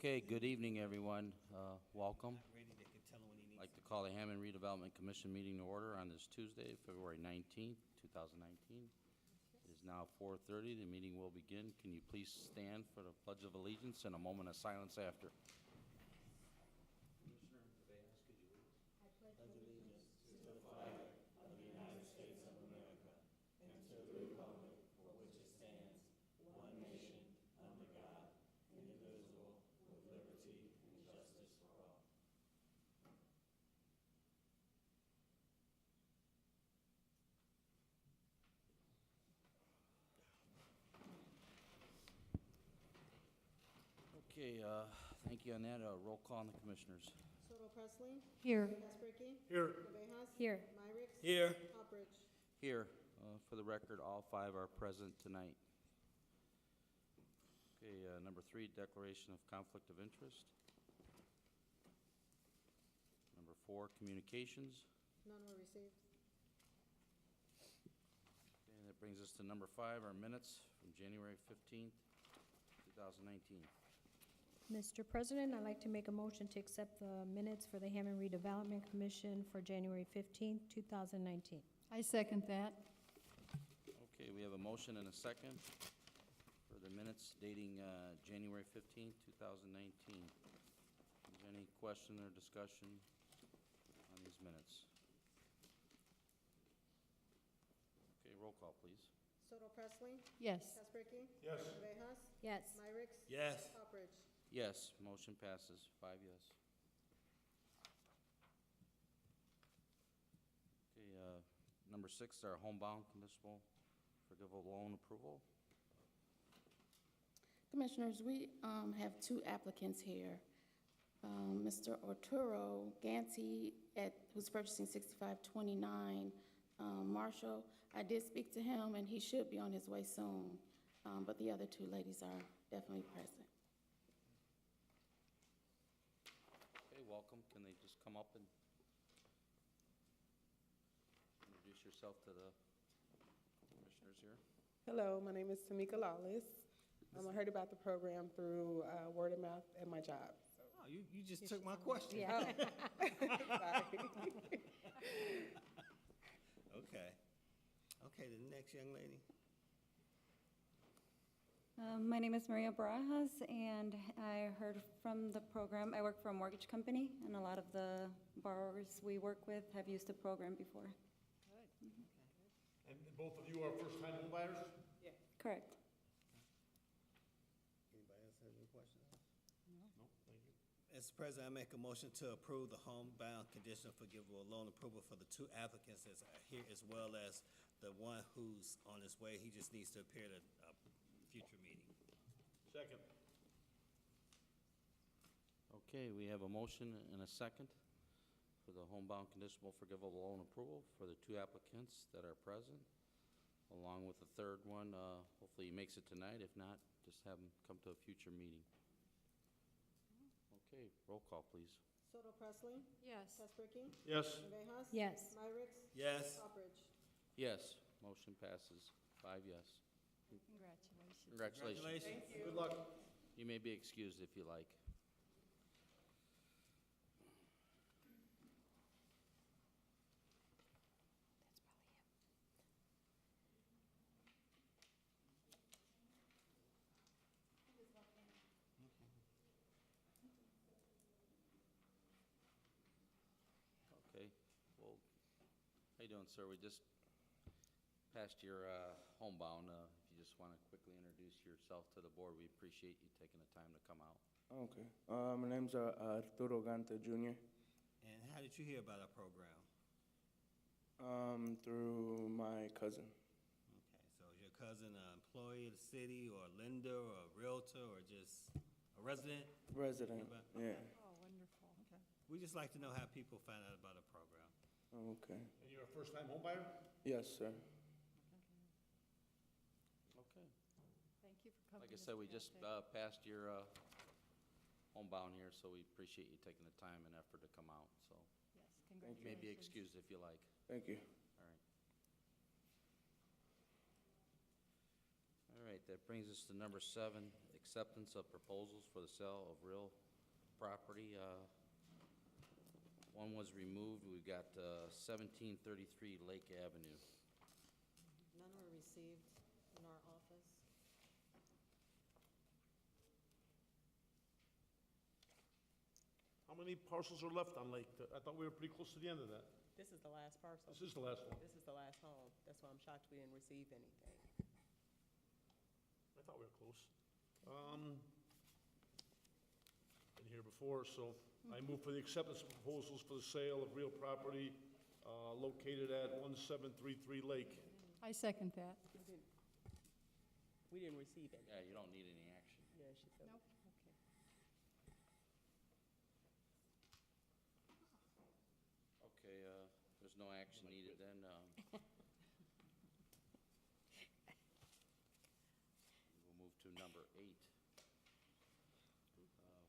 Okay, good evening, everyone. Welcome. Ready, they can tell him when he I'd needs like to call the Hammond Redevelopment Commission meeting to order on this Tuesday, February 19th, 2019. It is now 4:30. The meeting will begin. Can you please stand for the Pledge of Allegiance and a moment of silence after? Commissioner Rivas, could you lead us? Okay, thank you on that. Roll call on the commissioners. Soto Presley. Here. Casperky. Here. Rivas. Here. Myricks. Here. Hopperidge. Here, for the record, all five are present tonight. Okay, number 3, declaration of conflict of interest. Number 4, communications. None were received. Okay, that brings us to number 5, our minutes from January 15th, 2019. Mr. President, I'd like to make a motion to accept the minutes for the Hammond Redevelopment Commission for January 15th, 2019. I second that. Okay, we have a motion and a second for the minutes dating January 15th, 2019. Is there any question or discussion on these minutes? Okay, roll call, please. Soto Presley. Yes. Casperky. Yes. Rivas. Yes. Myricks. Yes. Hopperidge. Yes, motion passes, 5 yes. Okay, number 6, our homebound conditional forgivable loan approval. Commissioners, we have two applicants here. Mr. Arturo Ganti, who's purchasing 6529 Marshall. I did speak to him, and he should be on his way soon, but the other two ladies are definitely present. Okay, welcome. Can they just come up and introduce yourself to the commissioners here? Hello, my name is Tamika Lawless. I heard about the program through word of mouth at my job. So. Oh, you just took my question. Yeah. Sorry. Okay. Okay, the next young lady. My name is Maria Barajas, and I heard from the program. I work for a mortgage company, and a lot of the borrowers we work with have used the program before. And both of you are first-time home buyers? Yeah. Correct. Anybody else have any questions? No, thank you. Mr. President, I make a motion to approve the homebound conditional forgivable loan approval for the two applicants that's here, as well as the one who's on his way. He just needs to appear at a future meeting. Second. Okay, we have a motion and a second for the homebound conditional forgivable loan approval for the two applicants that are present, along with the third one. Hopefully he makes it tonight. If not, just have him come to a future meeting. Okay, roll call, please. Soto Presley. Yes. Casperky. Yes. Rivas. Yes. Myricks. Yes. Hopperidge. Yes, motion passes, 5 yes. Congratulations. Congratulations. Good luck. You may be excused if you like. That's probably him. Okay, well, how you doing, sir? We just passed your homebound. If you just want to quickly introduce yourself to the board, we appreciate you taking the time to come out. Okay. My name's Arturo Ganta Jr. And how did you hear about our program? Through my cousin. Okay, so is your cousin an employee of the city, or a lender, or a realtor, or just a resident? Resident. Yeah. Oh, wonderful. Okay. We just like to know how people find out about a program. Okay. And you're a first-time home buyer? Yes, sir. Okay. Thank you for coming. Like I said, we Mr. just Gante. passed your homebound here, so we appreciate you taking the time and effort to come out. So Yes, you may congratulations. be excused if you like. Thank you. All right. All right, that brings us to number 7, acceptance of proposals for the sale of real property. One was removed. We've got 1733 Lake Avenue. None were received in our office. How many parcels are left on Lake? I thought we were pretty close to the end of that. This is the last parcel. This is the last one. This is the last home. That's why I'm shocked we didn't receive anything. I thought we were close. Been here before, so I move for the acceptance of proposals for the sale of real property located at 1733 Lake. I second that. We didn't receive it. Yeah, you don't need any action. Yeah, she said. Nope. Okay. Okay, there's no action needed then. We'll move to number 8.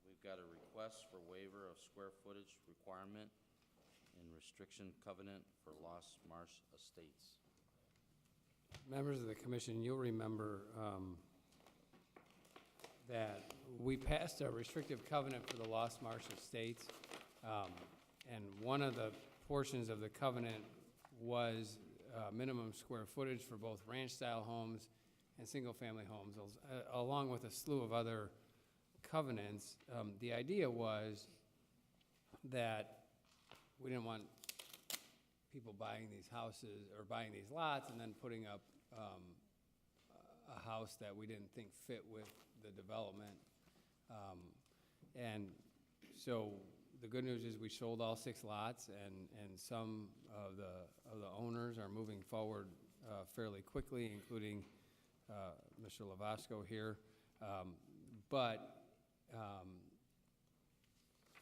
We've got a request for waiver of square footage requirement and restriction covenant for Lost Marsh Estates. Members of the commission, you'll remember that we passed a restrictive covenant for the Lost Marsh Estates, and one of the portions of the covenant was minimum square footage for both ranch-style homes and single-family homes, along with a slew of other covenants. The idea was that we didn't want people buying these houses or buying these lots and then putting up a house that we didn't think fit with the development. And so the good news is we sold all 6 lots, and some of the owners are moving forward fairly quickly, including Mr. Lavasco here. But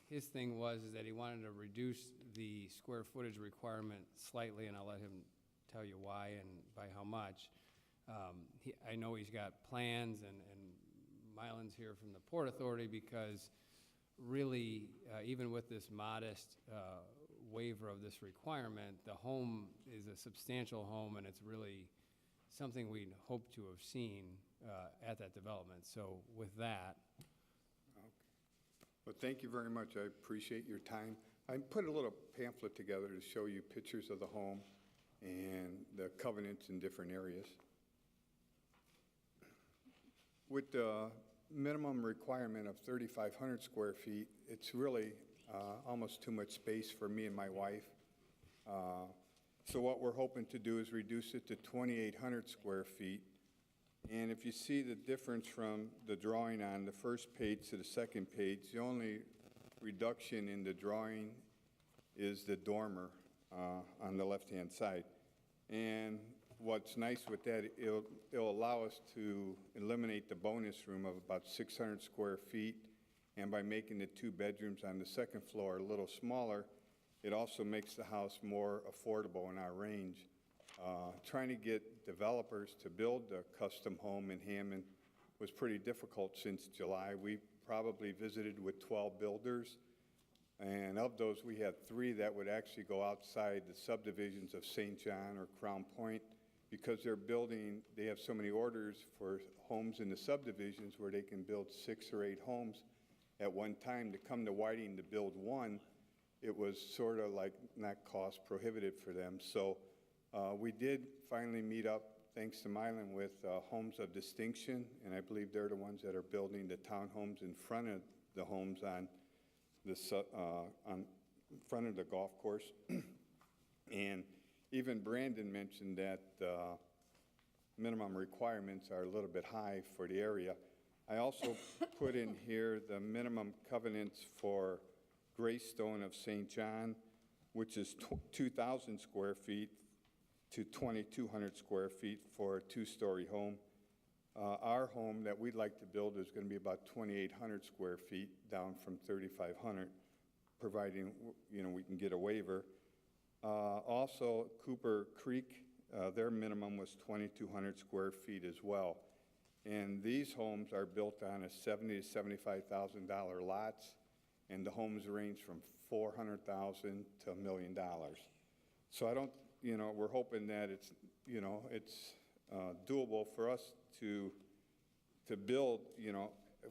his thing was is that he wanted to reduce the square footage requirement slightly, and I'll let him tell you why and by how much. I know he's got plans, and Mylan's here from the Port Authority, because really, even with this modest waiver of this requirement, the home is a substantial home, and it's really something we'd hope to have seen at that development. So with that. Well, thank you very much. I appreciate your time. I put a little pamphlet together to show you pictures of the home and the covenants in different areas. With the minimum requirement of 3,500 square feet, it's really almost too much space for me and my wife. So what we're hoping to do is reduce it to 2,800 square feet. And if you see the difference from the drawing on the first page to the second page, the only reduction in the drawing is the dormer on the left-hand side. And what's nice with that, it'll allow us to eliminate the bonus room of about 600 square feet. And by making the 2 bedrooms on the second floor a little smaller, it also makes the house more affordable in our range. Trying to get developers to build a custom home in Hammond was pretty difficult since July. We probably visited with 12 builders, and of those we had 3 that would actually go outside the subdivisions of St. John or Crown Point, because they have so many orders for homes in the subdivisions where they can build 6 or 8 homes at one time. To come to Whiting to build one, it was sort of like not cost prohibitive for them. So we did finally meet up, thanks to Mylan, with Homes of Distinction, and I believe they're the ones that are building the townhomes in front of the homes on front of the golf course. And even Brandon mentioned that minimum requirements are a little bit high for the area. I also put in here the minimum covenants for Greystone of St. John, which is 2,000 square feet to 2,200 square feet for a 2-story home. Our home that we'd like to build is going to be about 2,800 square feet, down from 3,500, providing we can get a waiver. Also, Cooper Creek, their minimum was 2,200 square feet as well. And these homes are built on a $70,000 to $75,000 lots, and the homes range from $400,000 to $1 million. So I don't, we're hoping that it's doable for us to build,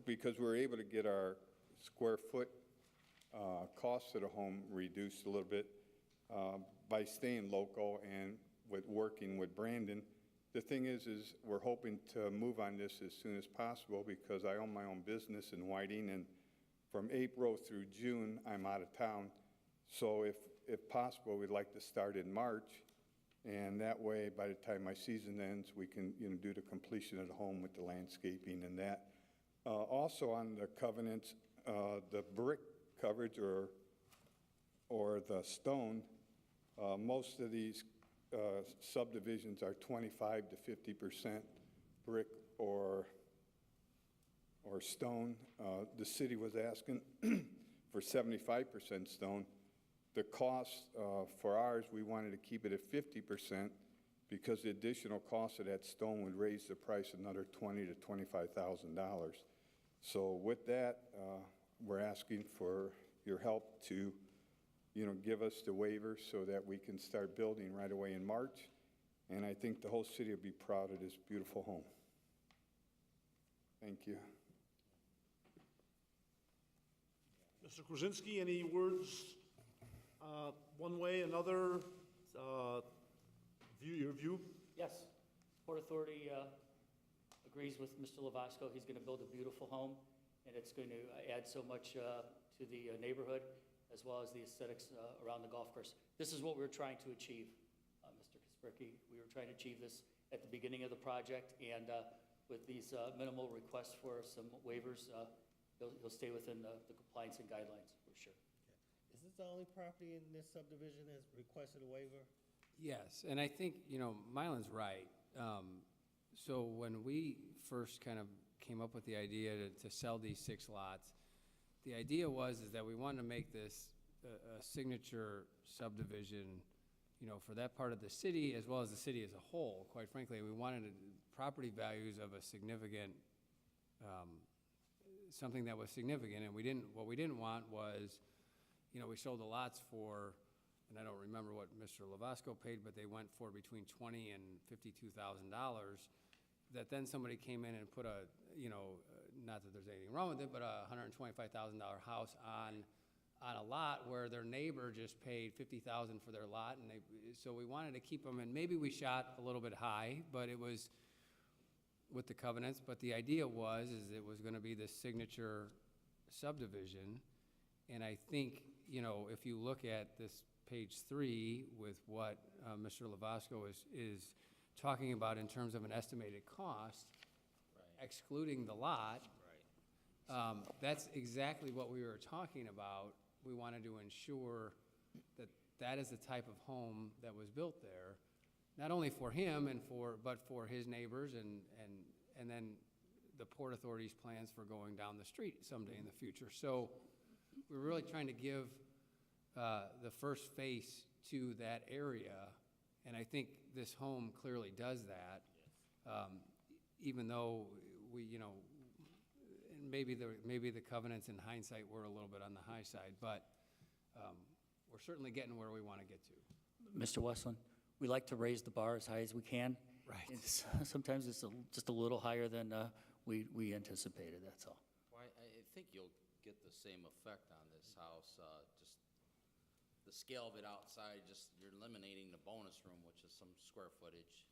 because we're able to get our square foot cost of the home reduced a little bit by staying local and with working with Brandon. The thing is we're hoping to move on this as soon as possible because I own my own business in Whiting, and from April through June, I'm out of town. So if possible, we'd like to start in March, and that way, by the time my season ends, we can, do the completion of the home with the landscaping and that. Also on the covenants, the brick coverage or the stone, most of these subdivisions are 25 to 50% brick or stone. The city was asking for 75% stone. The cost for ours, we wanted to keep it at 50% because the additional cost of that stone would raise the price another $20,000 to $25,000. So with that, we're asking for your help to, give us the waiver so that we can start building right away in March. And I think the whole city will be proud of this beautiful home. Thank you. Mr. Krasinski, any words, one way, another, your view? Yes. Port Authority agrees with Mr. Lovasco. He's going to build a beautiful home, and it's going to add so much to the neighborhood, as well as the aesthetics around the golf course. This is what we're trying to achieve, Mr. Kasperky. We were trying to achieve this at the beginning of the project, and with these minimal requests for some waivers, he'll stay within the compliance and guidelines, for sure. Is this the only property in this subdivision that's requested a waiver? Yes, and I think, Mylan's right. So when we first kind of came up with the idea to sell these 6 lots, the idea is that we wanted to make this a signature subdivision, for that part of the city as well as the city as a whole. Quite frankly, we wanted property values of a significant, something that was significant, and what we didn't want was, we sold the lots for, and I don't remember what Mr. Lovasco paid, but they went for between $20,000 and $52,000, that then somebody came in and put a, not that there's anything wrong with it, but a $125,000 house on a lot where their neighbor just paid $50,000 for their lot, and so we wanted to keep them, and maybe we shot a little bit high, but it was with the covenants, but the idea is it was gonna be this signature subdivision, and I think, if you look at this page 3 with what Mr. Lovasco is talking about in terms of an estimated cost, excluding the lot, that's exactly what we were talking about. We wanted to ensure that that is the type of home that was built there, not only for him but for his neighbors and then the Port Authority's plans for going down the street someday in the future. So we're really trying to give the first face to that area, and I think this home clearly does that. Even though we, maybe the covenants in hindsight were a little bit on the high side, but we're certainly getting where we want to get to. Mr. Westland, we like to raise the bar as high as we can. Right. Sometimes it's just a little higher than we anticipated, that's all. Well, I think you'll get the same effect on this house, just the scale of it outside, just you're eliminating the bonus room, which is some square footage.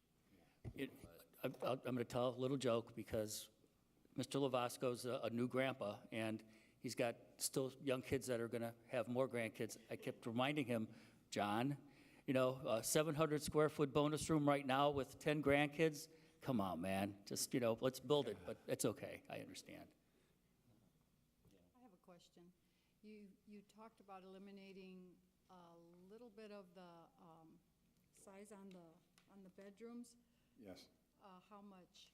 I'm going to tell a little joke because Mr. Lovasco's a new grandpa, and he's got still young kids that are going to have more grandkids. I kept reminding him, John, 700 square foot bonus room right now with 10 grandkids. Come on, man, just, let's build it, but it's okay, I understand. I have a question. You talked about eliminating a little bit of the size on the bedrooms. Yes. How much?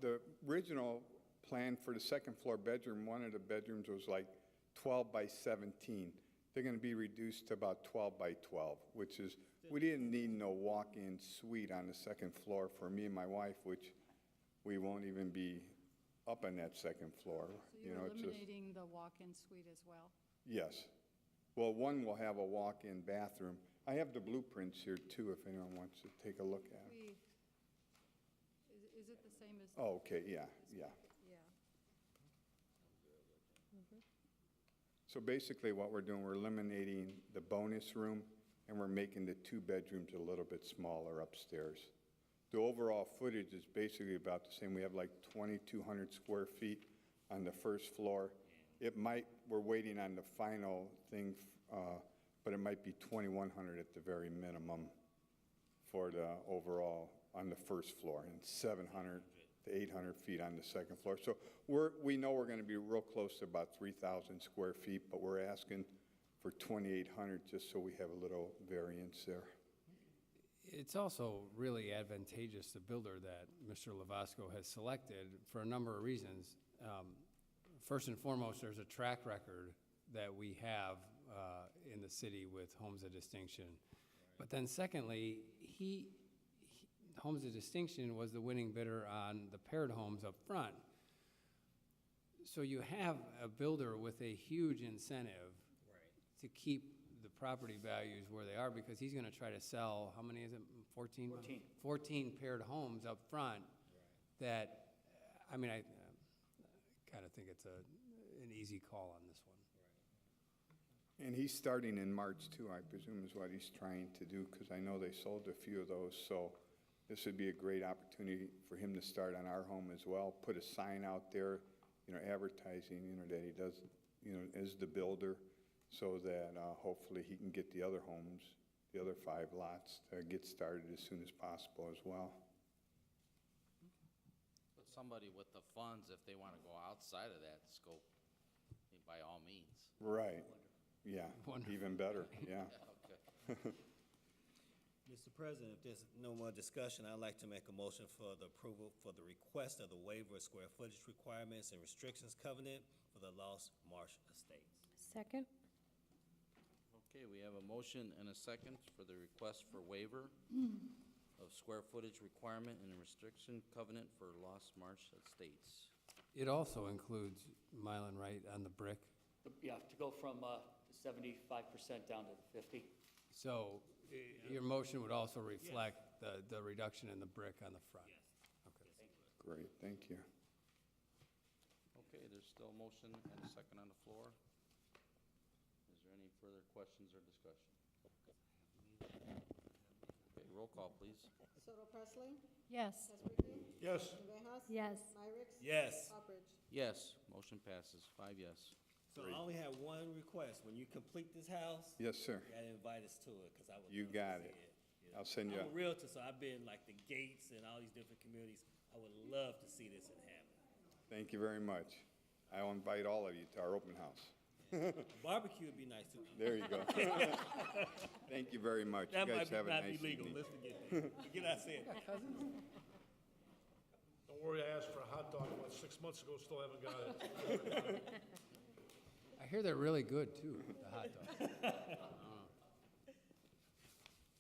The original plan for the second floor bedroom, one of the bedrooms was like 12 by 17. They're going to be reduced to about 12 by 12, which is, we didn't need no walk-in suite on the second floor for me and my wife, which we won't even be up on that second floor. So you're eliminating the walk-in suite as well? Yes. Well, one will have a walk-in bathroom. I have the blueprints here too, if anyone wants to take a look at it. Is it the same as? Oh, okay, yeah. Yeah. So basically what we're doing, we're eliminating the bonus room, and we're making the 2 bedrooms a little bit smaller upstairs. The overall footage is basically about the same. We have like 2,200 square feet on the first floor. It might, we're waiting on the final thing, but it might be 2,100 at the very minimum for the overall on the first floor, and 700 to 800 feet on the second floor. So we know we're going to be real close to about 3,000 square feet, but we're asking for 2,800 just so we have a little variance there. It's also really advantageous, the builder that Mr. Lovasco has selected for a number of reasons. First and foremost, there's a track record that we have in the city with Homes of Distinction. But then secondly, Homes of Distinction was the winning bidder on the paired homes up front. So you have a builder with a huge incentive to keep the property values where they are, because he's gonna try to sell, how many is it, 14? 14 paired homes up front that, I mean, I kinda think it's an easy call on this one. And he's starting in March too, I presume is what he's trying to do, because I know they sold a few of those, so this would be a great opportunity for him to start on our home as well, put a sign out there, advertising, that he does, is the builder, so that hopefully he can get the other homes, the other 5 lots, to get started as soon as possible as well. But somebody with the funds, if they want to go outside of that scope, by all means. Right, yeah, even better, yeah. Okay. Mr. President, if there's no more discussion, I'd like to make a motion for the approval for the request of the waiver of square footage requirements and restrictions covenant for the Lost Marsh Estates. Second? Okay, we have a motion and a second for the request for waiver of square footage requirement and restriction covenant for Lost Marsh Estates. It also includes mile and right on the brick. Yeah, to go from 75% down to 50. So your motion would also reflect the reduction in the brick on the front? Yes. Okay. Great, thank you. Okay, there's still a motion and a second on the floor. Is there any further questions or discussion? Okay, roll call, please. Soto Presley? Yes. Esposito? Yes. Rivas? Yes. Myrick? Yes. Upridge? Yes, motion passes, 5 yes. So I only have one request. When you complete this house, Yes, sir. you gotta invite us to it, because I would. You love to got see it. I'll send you I'm a realtor, so I've been like the Gates and all these different communities. I would love to see this in Hammond. Thank you very much. I'll invite all of you to our open house. Barbecue would be nice too. There you go. Thank you very much. That You might guys have a not nice be legal. evening. Let's forget that. Forget I said it. Don't worry, I asked for a hot dog about 6 months ago, still haven't got it. I hear they're really good, too, the hot dogs.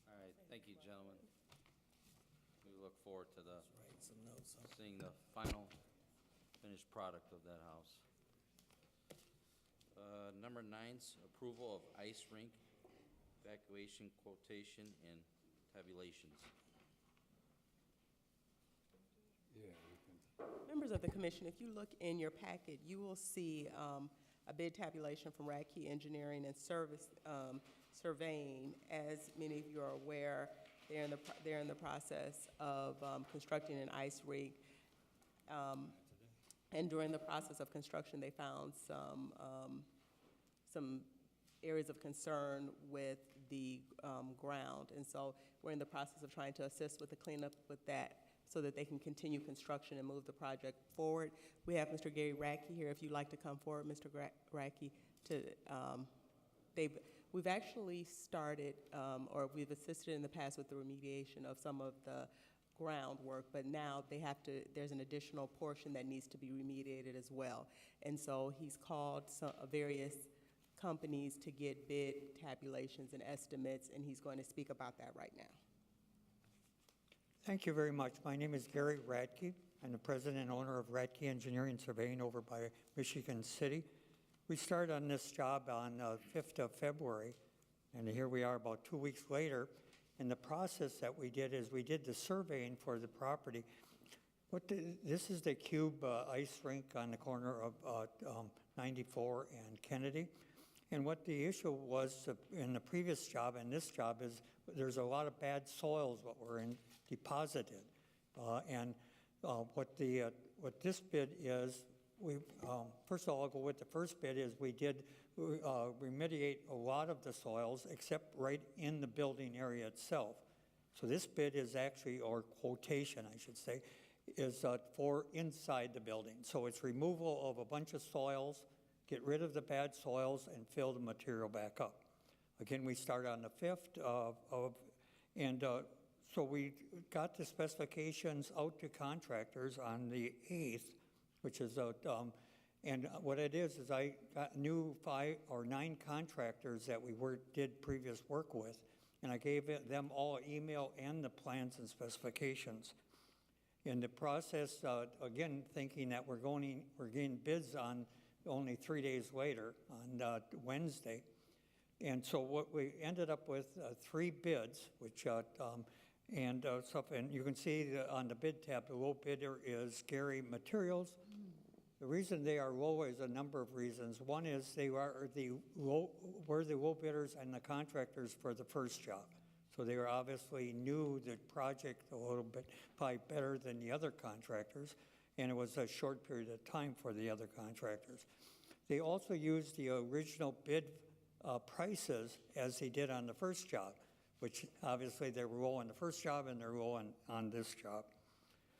All right, thank you, gentlemen. We look forward to Write some notes on. seeing the final finished product of that house. Number 9's approval of ice rink evacuation quotation and tabulations. Members of the commission, if you look in your packet, you will see a bid tabulation from Radke Engineering and Surveying. As many of you are aware, they're in the process of constructing an ice rink. And during the process of construction, they found some areas of concern with the ground. And so we're in the process of trying to assist with the cleanup with that, so that they can continue construction and move the project forward. We have Mr. Gary Radke here, if you'd like to come forward, Mr. Radke, we've actually started, or we've assisted in the past with the remediation of some of the groundwork, but now there's an additional portion that needs to be remediated as well. And so he's called various companies to get bid tabulations and estimates, and he's going to speak about that right now. Thank you very much. My name is Gary Radke. I'm the president and owner of Radke Engineering Surveying over by Michigan City. We started on this job on the 5th of February, and here we are about 2 weeks later. And the process that we did is we did the surveying for the property. This is the cube ice rink on the corner of 94 and Kennedy. And what the issue was in the previous job and this job is there's a lot of bad soils what were deposited. What this bid is, first of all, I'll go with the first bid is we did remediate a lot of the soils except right in the building area itself. So this bid is actually, or quotation I should say, is for inside the building. So it's removal of a bunch of soils, get rid of the bad soils, and fill the material back up. Again, we start on the 5th so we got the specifications out to contractors on the 8th, which is and what it is I got new 5 or 9 contractors that we did previous work with, and I gave them all email and the plans and specifications. In the process, again, thinking that we're getting bids on only 3 days later, on Wednesday. And so what we ended up with 3 bids, which, and you can see on the bid tab, the low bidder is Gary Materials. The reason they are low is a number of reasons. One is we're the low bidders and the contractors for the first job. So they were obviously knew the project a little bit, probably better than the other contractors, and it was a short period of time for the other contractors. They also used the original bid prices as they did on the first job, which obviously they were low on the first job and they're low on this job.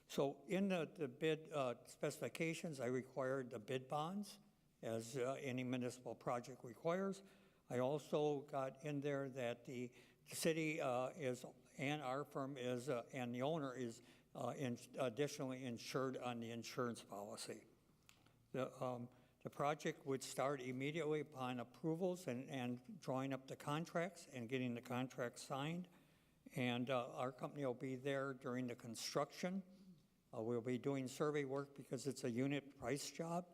So in the bid specifications, I required the bid bonds, as any municipal project requires. I also got in there that the city and our firm is, and the owner is additionally insured on the insurance policy. The project would start immediately upon approvals and drawing up the contracts and getting the contracts signed. And our company will be there during the construction. We'll be doing survey work because it's a unit price job.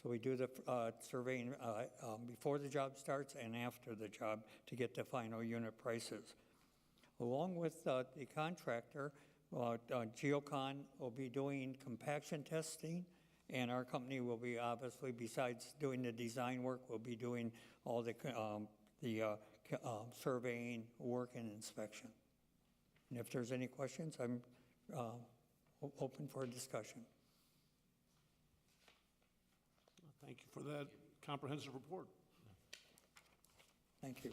So we do the surveying before the job starts and after the job to get the final unit prices. Along with the contractor, Geocon will be doing compaction testing, and our company will be obviously, besides doing the design work, will be doing all the surveying work and inspection. And if there's any questions, I'm open for a discussion. Thank you for that comprehensive report. Thank you.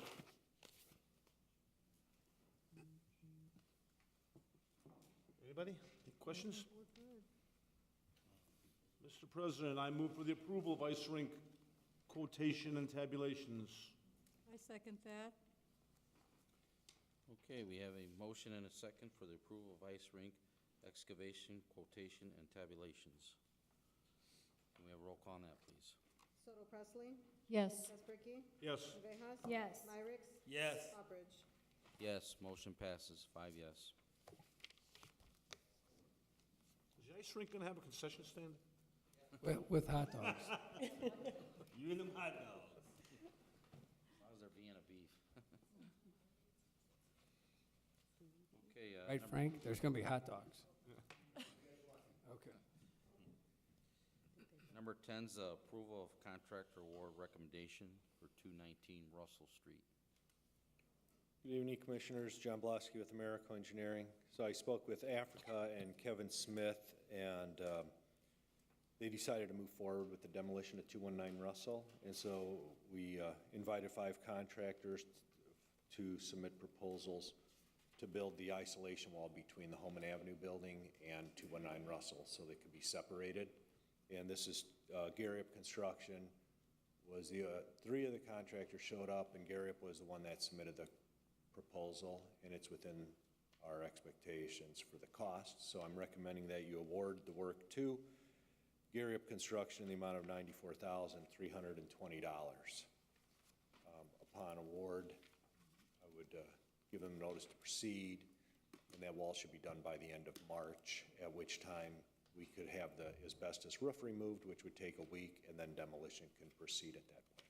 Anybody? Any questions? Mr. President, I move for the approval of ice rink quotation and tabulations. I second that. Okay, we have a motion and a second for the approval of ice rink excavation, quotation, and tabulations. Can we have a roll call on that, please? Soto Presley? Yes. Casperky? Yes. Rivas? Yes. Myricks? Yes. Hopperidge? Yes, motion passes, 5 yes. Is the ice rink going to have a concession stand? With hot dogs. You and them hot dogs. As long as they're being a beef. Okay. Right, Frank? There's going to be hot dogs. Okay. Number 10 is approval of contractor award recommendation for 219 Russell Street. Good evening, Commissioners. John Blosky with Americo Engineering. So I spoke with Africa and Kevin Smith, and they decided to move forward with the demolition of 219 Russell. And so we invited 5 contractors to submit proposals to build the isolation wall between the Holman Avenue building and 219 Russell so they could be separated. And this is Garriop Construction was the 3 of the contractors showed up, and Garriop was the one that submitted the proposal, and it's within our expectations for the cost. So I'm recommending that you award the work to Garriop Construction in the amount of $94,320. Upon award, I would give them notice to proceed, and that wall should be done by the end of March, at which time we could have the asbestos roof removed, which would take a week, and then demolition can proceed at that point.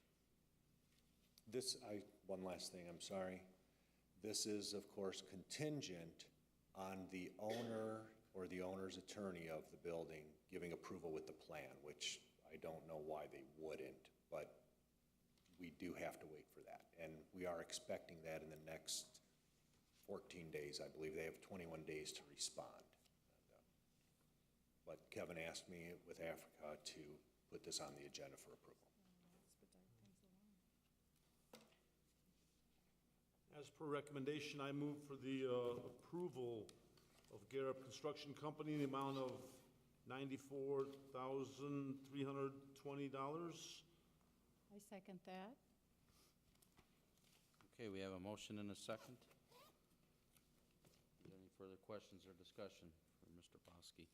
One last thing, I'm sorry. This is, of course, contingent on the owner or the owner's attorney of the building giving approval with the plan, which I don't know why they wouldn't, but we do have to to wait for that. And we are expecting that in the next 14 days, I believe. They have 21 days to respond. But Kevin asked me with Africa to put this on the agenda for approval. As per recommendation, I move for the approval of Garrett Construction Company in the amount of $94,320. I second that. Okay, we have a motion and a second. Any further questions or discussion for Mr. Bosky?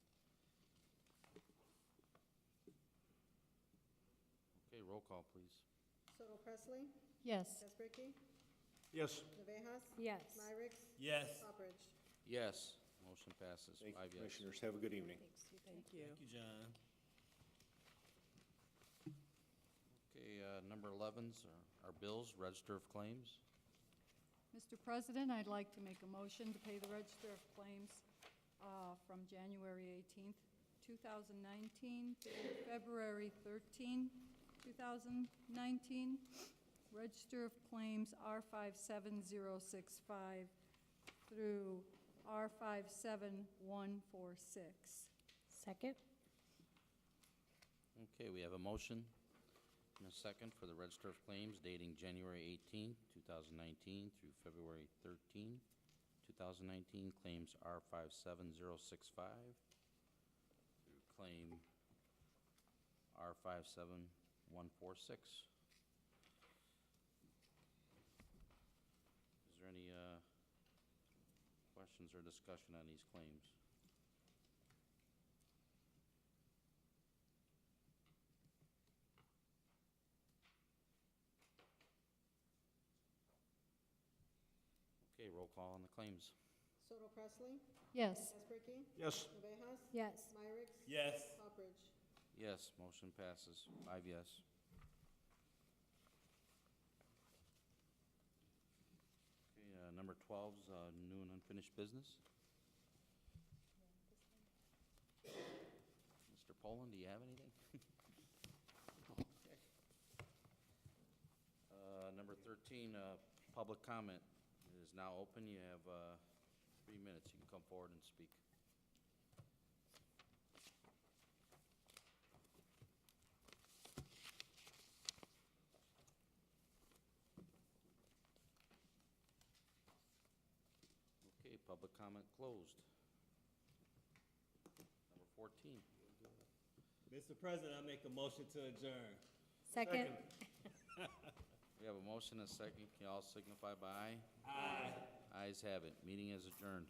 Okay, roll call, please. Soto Presley? Yes. Desbreki? Yes. Navejas? Yes. Myrick? Yes. Hopperidge? Yes, motion passes, Thank you, 5 yes. Commissioners. Have a good evening. Thank you. Thank you, John. Okay, number 11's are bills, register of claims. Mr. President, I'd like to make a motion to pay the register of claims from January 18th, 2019 through February 13, 2019. Register of claims R57065 through R57146. Second? Okay, we have a motion and a second for the register of claims dating January 18, 2019 through February 13, 2019. Claims R57065 through claim R57146. Is there any questions or discussion on these claims? Okay, roll call on the claims. Soto Presley? Yes. Desbreki? Yes. Navejas? Yes. Myrick? Yes. Hopperidge? Yes, motion passes, 5 yes. Okay, number 12's new and unfinished business. Mr. Poland, do you have anything? Okay. Number 13, public comment is now open. You have 3 minutes. You can come forward and speak. Okay, public comment closed. Number 14. Mr. President, I make a motion to adjourn. Second? We have a motion and a second. Can you all signify by aye? Aye. Ayes have it. Meeting is adjourned.